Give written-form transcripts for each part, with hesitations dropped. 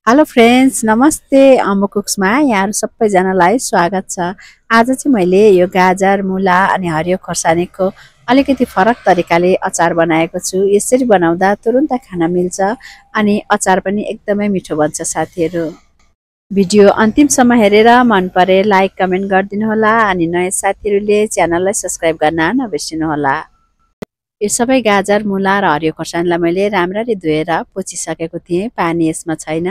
Hello friends, नमस्ते। अम्मो कुक्समा यहाँहरू सबैजनालाई स्वागत छ। आज चाहिँ मैले यो गाजर, मुला अनि हरियो खोर्सानीको अलिकति फरक तरिकाले अचार बनाएको छु। यसरी बनाउँदा तुरुन्त खान मिल्छ अनि अचार पनि एकदमै मिठो बन्छ साथीहरू। भिडियो अन्तिमसम्म हेरेर मन परे लाइक कमेन्ट गरिदिनुहोला अनि नयाँ साथीहरूले च्यानललाई सब्स्क्राइब गर्न नबिर्सिनुहोला। यो सबै गाजर, मुला र हरियो खोर्सानीलाई मैले राम्ररी धोएर पोछिसकेको थिएँ। पानी यसमा छैन।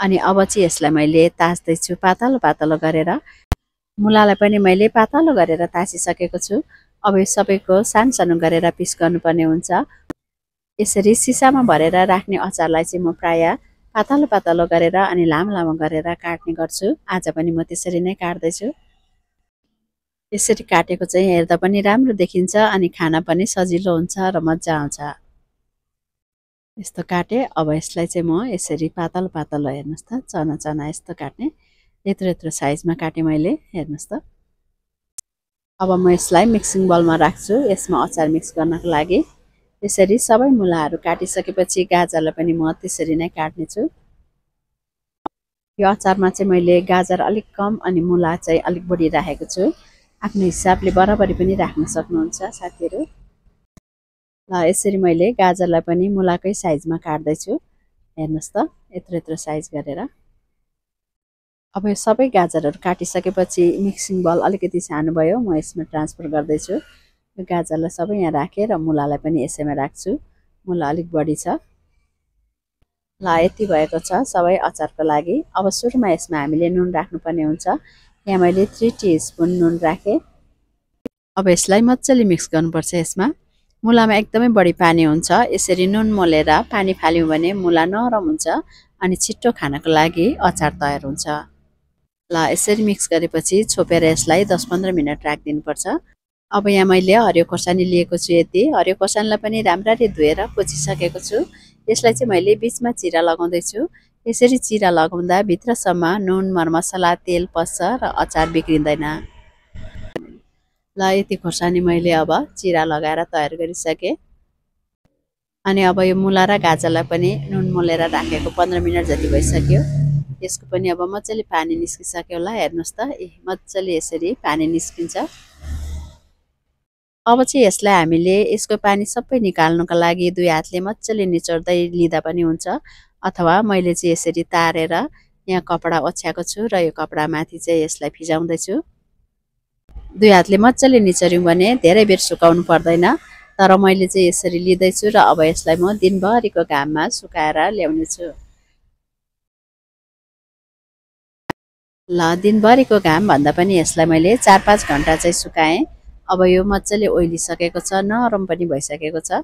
अनि अब चाहिँ यसलाई मैले ताछ्दैछु पातलो पातलो गरेर। मुलालाई पनि मैले पातलो गरेर ताछिसकेको छु। अब यो सबैको सानो सानो गरेर पिस गर्नुपर्ने हुन्छ। यसरी सिसामा भरेर राख्ने अचारलाई चाहिँ म प्राय पातलो पातलो गरेर अनि लामो लामो गरेर काट्ने गर्छु। आज पनि म त्यसरी नै काट्दैछु। यसरी काटेको चाहिँ हेर्दा पनि राम्रो देखिन्छ अनि खाना पनि सजिलो हुन्छ र मजा आउँछ। यस्तो काटे। अब यसलाई चाहिँ म यसरी पातलो पातलो हेर्नुहोस् त, चना चना यस्तो काट्ने। यत्रो यत्रो साइजमा काटेँ मैले, हेर्नुहोस् त। अब म यसलाई मिक्सिङ बलमा राख्छु यसमा अचार मिक्स गर्नको लागि। यसरी सबै मुलाहरू काटिसकेपछि गाजरलाई पनि म त्यसरी नै काट्नेछु। यो अचारमा चाहिँ मैले गाजर अलिक कम अनि मुला चाहिँ अलिक बढी राखेको छु। आफ्नो हिसाबले बराबरी पनि राख्न सक्नुहुन्छ साथीहरू। ल यसरी मैले गाजरलाई पनि मुलाकै साइजमा काट्दैछु। हेर्नुहोस् त, यत्रो यत्रो साइज गरेर। अब यो सबै गाजरहरू काटिसकेपछि मिक्सिङ बल अलिकति सानो भयो, म यसमा ट्रान्सफर गर्दैछु। यो गाजरलाई सबै यहाँ राखेँ र मुलालाई पनि यसैमा राख्छु। मुला अलिक बढी छ। ल यति भएको छ सबै अचारको लागि। अब सुरुमा यसमा हामीले नुन राख्नुपर्ने हुन्छ। यहाँ मैले 3 टीस्पुन नुन राखेँ। अब यसलाई मजाले मिक्स गर्नुपर्छ। यसमा मुलामा एकदमै बढी पानी हुन्छ। यसरी नुन मोलेर पानी फाल्यौँ भने मुला नरम हुन्छ अनि छिट्टो खानको लागि अचार तयार हुन्छ। ल यसरी मिक्स गरेपछि छोपेर यसलाई 10-15 मिनट राखिदिनुपर्छ। अब यहाँ मैले हरियो खोर्सानी लिएको छु यति। हरियो खोर्सानीलाई पनि राम्ररी धोएर पोछिसकेको छु। यसलाई चाहिँ मैले बिचमा चिरा लगाउँदैछु। यसरी चिरा लगाउँदा भित्रसम्म नुन, मरमसला, तेल पस्छ र अचार बिग्रिँदैन। ल यति खोर्सानी मैले अब चिरा लगाएर तयार गरिसकेँ। अनि अब यो मुला र गाजरलाई पनि नुन मोलेर राखेको 15 मिनट जति भइसक्यो। यसको पनि अब मजाले पानी निस्किसक्यो होला, हेर्नुहोस् त। मजाले यसरी पानी निस्किन्छ। अब चाहिँ यसलाई हामीले यसको पानी सबै निकाल्नुको लागि 2 हातले मजाले निचोर्दै लिँदा पनि हुन्छ, अथवा मैले चाहिँ यसरी तारेर यहाँ कपडा ओछ्याएको छु र यो कपडामाथि चाहिँ यसलाई फिजाउँदैछु। 2 हातले मजाले निचोर्यौँ भने धेरै बेर सुकाउनु पर्दैन। तर मैले चाहिँ यसरी लिँदैछु र अब यसलाई म दिनभरिको घाममा सुकाएर ल्याउनेछु। ल दिनभरिको घाम भन्दा पनि यसलाई मैले 4-5 घन्टा चाहिँ सुकाएँ। अब यो मजाले ओइलिसकेको छ, नरम पनि भइसकेको छ।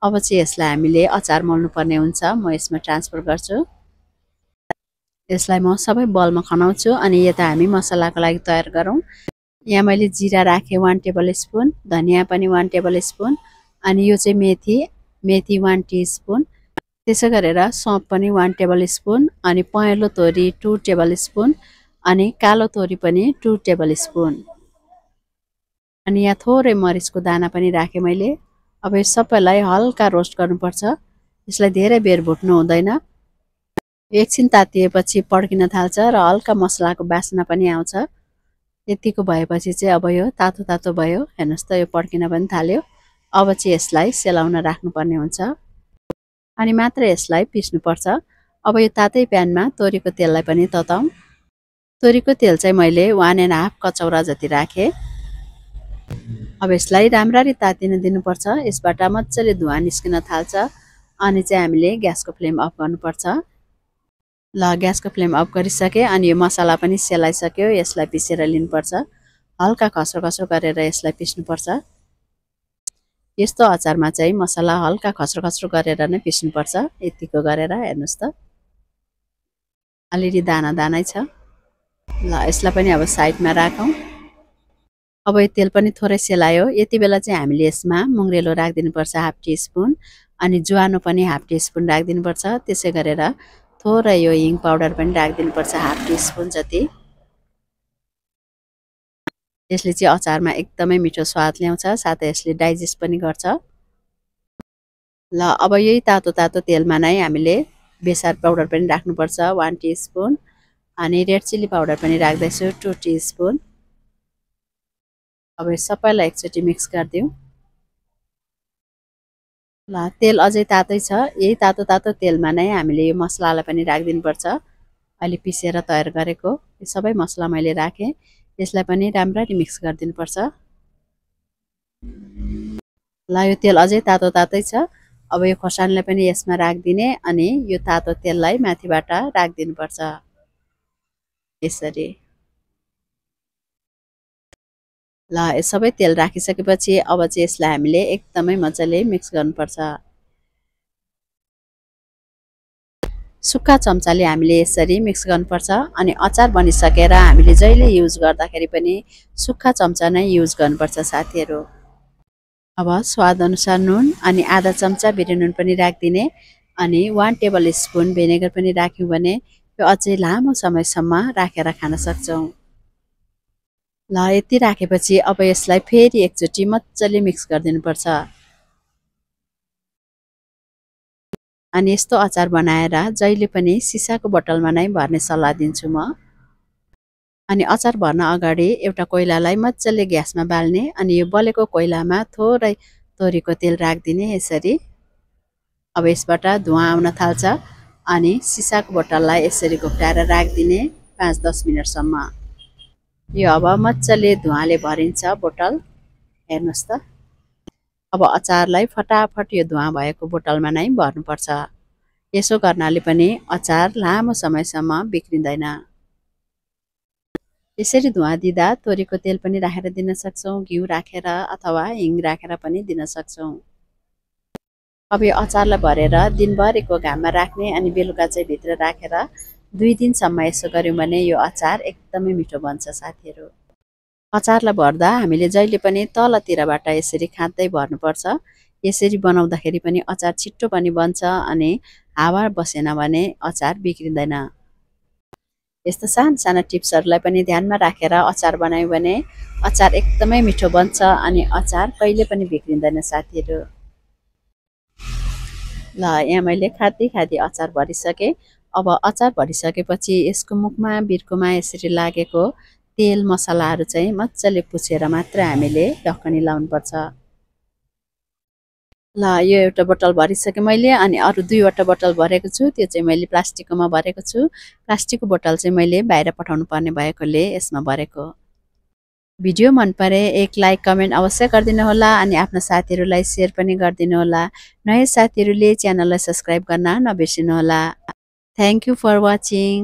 अब चाहिँ यसलाई हामीले अचार मोल्नुपर्ने हुन्छ। म यसमा ट्रान्सफर गर्छु। यसलाई म सबै बलमा खनाउँछु अनि यता हामी मसलाको लागि तयार गरौँ। यहाँ मैले जिरा राखेँ 1 टेबल स्पुन, धनियाँ पनि 1 टेबल स्पुन, अनि यो चाहिँ मेथी 1 टीस्पुन। त्यसै गरेर सौंफ पनि 1 टेबल स्पुन, अनि पहेँलो तोरी 2 टेबल स्पुन, अनि कालो तोरी पनि 2 टेबल स्पुन। अनि यहाँ थोरै मरिचको दाना पनि राखेँ मैले। अब यो सबैलाई हल्का रोस्ट गर्नुपर्छ। यसलाई धेरै बेर भुट्नु हुँदैन। एकछिन तातिएपछि पड्किन थाल्छ र हल्का मसलाको बास्ना पनि आउँछ। यतिको भएपछि चाहिँ अब यो तातो तातो भयो, हेर्नुहोस् त, यो पड्किन पनि थाल्यो। अब चाहिँ यसलाई सेलाउन राख्नुपर्ने हुन्छ अनि मात्र यसलाई पिस्नुपर्छ। अब यो तातै प्यानमा तोरीको तेललाई पनि तताउँ। तोरीको तेल चाहिँ मैले 1.5 कचौरा जति राखेँ। अब यसलाई राम्ररी तातिन दिनुपर्छ। यसबाट मजाले धुवा निस्किन थाल्छ अनि चाहिँ हामीले ग्यासको फ्लेम अफ गर्नुपर्छ। ल ग्यासको फ्लेम अफ गरिसकेँ अनि यो मसला पनि सेलाइसक्यो। यसलाई पिसेर लिनुपर्छ। हल्का खस्रो खस्रो गरेर यसलाई पिस्नुपर्छ। यस्तो अचारमा चाहिँ मसला हल्का खस्रो खस्रो गरेर नै पिस्नुपर्छ। यतिको गरेर हेर्नुहोस् त, अलिअलि दाना दानै छ। ल यसलाई पनि अब साइडमा राखौँ। अब यो तेल पनि थोरै सेलायो। यति बेला चाहिँ हामीले यसमा मुङ्ग्रेलो राखिदिनुपर्छ 1/2 टीस्पुन, अनि ज्वानो पनि 1/2 टीस्पुन राखिदिनुपर्छ। त्यसै गरेर थोरै यो हिङ पाउडर पनि राखिदिनुपर्छ 1/2 टीस्पुन जति। यसले चाहिँ अचारमा एकदमै मिठो स्वाद ल्याउँछ, साथै यसले डाइजेस्ट पनि गर्छ। ल अब यही तातो तातो तेलमा नै हामीले बेसार पाउडर पनि राख्नुपर्छ 1 टीस्पून अनि रेड चिल्ली पाउडर पनि राख्दैछु 2 टीस्पून। अब सबैलाई एकचोटि मिक्स गरिदिउँ। ल तेल अझै तातै छ, यही तातो तातो तेलमा नै हामीले यो मसलालाई पनि राखिदिनुपर्छ। अहिले पिसेर तयार गरेको यो सबै मसला मैले राखेँ, यसलाई पनि राम्ररी मिक्स गरिदिनुपर्छ। ल यो तेल अझै तातो तातै छ, अब यो खोर्सानीलाई पनि यसमा राखिदिने अनि यो तातो तेललाई माथिबाट राखिदिनुपर्छ यसरी। ल यो सबै तेल राखिसकेपछि अब चाहिँ यसलाई हामीले एकदमै मजाले मिक्स गर्नुपर्छ। सुक्खा चम्चाले हामीले यसरी मिक्स गर्नुपर्छ अनि अचार बनिसकेर हामीले जहिले युज गर्दाखेरि पनि सुक्खा चम्चा नै युज गर्नुपर्छ साथीहरू। अब स्वाद अनुसार नुन अनि आधा चम्चा बिरे नुन पनि राखिदिने अनि 1 टेबल स्पुन भिनेगर पनि राख्यौँ भने यो अझै लामो समयसम्म राखेर खान सक्छौँ। ल यति राखेपछि अब यसलाई फेरि एकचोटि मजाले मिक्स गरिदिनुपर्छ। अनि यस्तो अचार बनाएर जहिले पनि सिसाको बोतलमा नै भर्ने सल्लाह दिन्छु म। अनि अचार भर्न अगाडि एउटा कोइलालाई मजाले ग्यासमा बाल्ने अनि यो बलेको कोइलामा थोरै तोरीको तेल राखिदिने यसरी। अब यसबाट धुवा आउन थाल्छ अनि सिसाको बोतललाई यसरी घोप्टाएर राखिदिने 5-10 मिनटसम्म। यो अब मजाले धुवाले भरिन्छ बोतल, हेर्नुहोस् त। अब अचारलाई फटाफट यो धुवा भएको बोतलमा नै भर्नुपर्छ। यसो गर्नाले पनि अचार लामो समयसम्म बिग्रिँदैन। यसरी धुवा दिँदा तोरीको तेल पनि राखेर दिन सक्छौँ, घिउ राखेर अथवा हिङ राखेर पनि दिन सक्छौँ। अब यो अचारलाई भरेर दिनभरिको घाममा राख्ने अनि बेलुका चाहिँ भित्र राखेर 2 दिनसम्म यसो गर्यौँ भने यो अचार एकदमै मिठो बन्छ साथीहरू। अचारलाई भर्दा हामीले जहिले पनि तलतिरबाट यसरी खाँदै भर्नुपर्छ। यसरी बनाउँदाखेरि पनि अचार छिट्टो पनि बन्छ अनि हावा बसेन भने अचार बिग्रिँदैन। यस्तो साना टिप्सहरूलाई पनि ध्यानमा राखेर अचार बनायौँ भने अचार एकदमै मिठो बन्छ अनि अचार कहिले पनि बिग्रिँदैन साथीहरू। ल यहाँ मैले खाँदी अचार भरिसकेँ। अब अचार भरिसकेपछि यसको मुखमा बिर्कोमा यसरी लागेको तेल मसलाहरू चाहिँ मजाले पुछेर मात्र हामीले ढक्कनी लाउनुपर्छ। ल यो एउटा बोतल भरिसकेँ मैले अनि अरू 2वटा बोतल भरेको छु, त्यो चाहिँ मैले प्लास्टिककोमा भरेको छु। प्लास्टिकको बोतल चाहिँ मैले बाहिर पठाउनु पर्ने भएकोले यसमा भरेको। भिडियो मन परे एक लाइक कमेन्ट अवश्य गरिदिनु होला अनि आफ्ना साथीहरूलाई सेयर पनि गरिदिनु होला। नयाँ साथीहरूले च्यानललाई सब्स्क्राइब गर्न नबिर्सिनु होला। Thank you for watching.